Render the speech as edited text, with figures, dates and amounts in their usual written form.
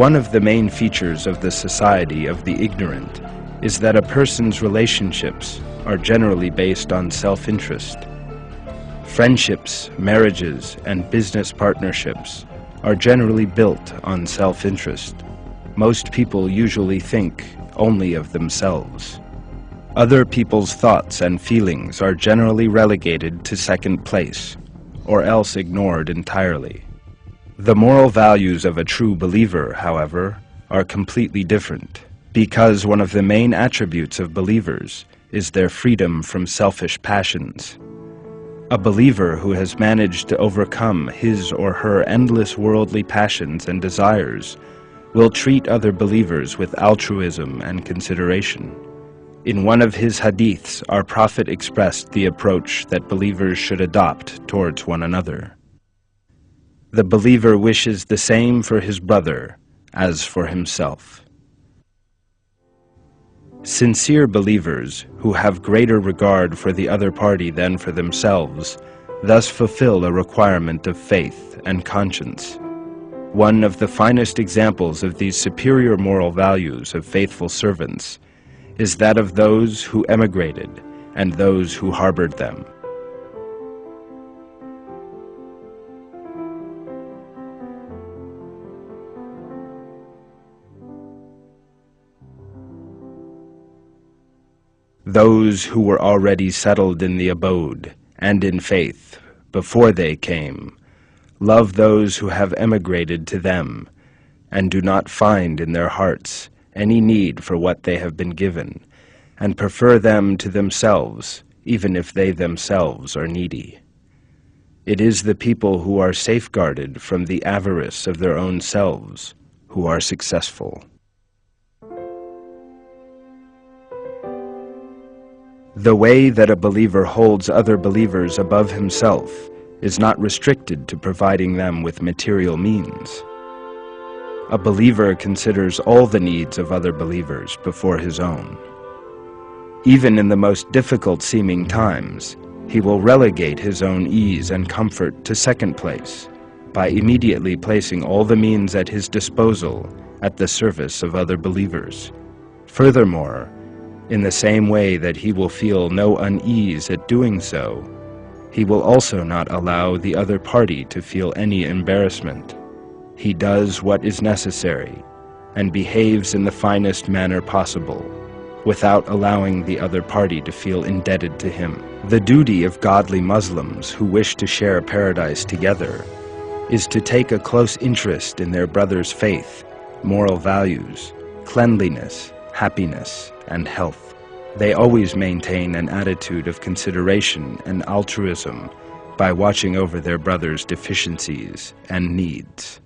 One of the main features of the society of the ignorant is that a person's relationships are generally based on self-interest. Friendships, marriages, and business partnerships are generally built on self-interest. Most people usually think only of themselves. Other people's thoughts and feelings are generally relegated to second place, or else ignored entirely. The moral values of a true believer, however, are completely different, because one of the main attributes of believers is their freedom from selfish passions. A believer who has managed to overcome his or her endless worldly passions and desires will treat other believers with altruism and consideration. In one of his hadiths, our Prophet expressed the approach that believers should adopt towards one another. The believer wishes the same for his brother as for himself. Sincere believers, who have greater regard for the other party than for themselves, thus fulfill a requirement of faith and conscience. One of the finest examples of these superior moral values of faithful servants is that of those who emigrated and those who harbored them. Those who were already settled in the abode and in faith before they came love those who have emigrated to them and do not find in their hearts any need for what they have been given, and prefer them to themselves, even if they themselves are needy. It is the people who are safeguarded from the avarice of their own selves who are successful. The way that a believer holds other believers above himself is not restricted to providing them with material means. A believer considers all the needs of other believers before his own. Even in the most difficult-seeming times, he will relegate his own ease and comfort to second place by immediately placing all the means at his disposal at the service of other believers. Furthermore, in the same way that he will feel no unease at doing so, he will also not allow the other party to feel any embarrassment. He does what is necessary and behaves in the finest manner possible, without allowing the other party to feel indebted to him. The duty of godly Muslims who wish to share paradise together is to take a close interest in their brother's faith, moral values, cleanliness, happiness, and health. They always maintain an attitude of consideration and altruism by watching over their brother's deficiencies and needs.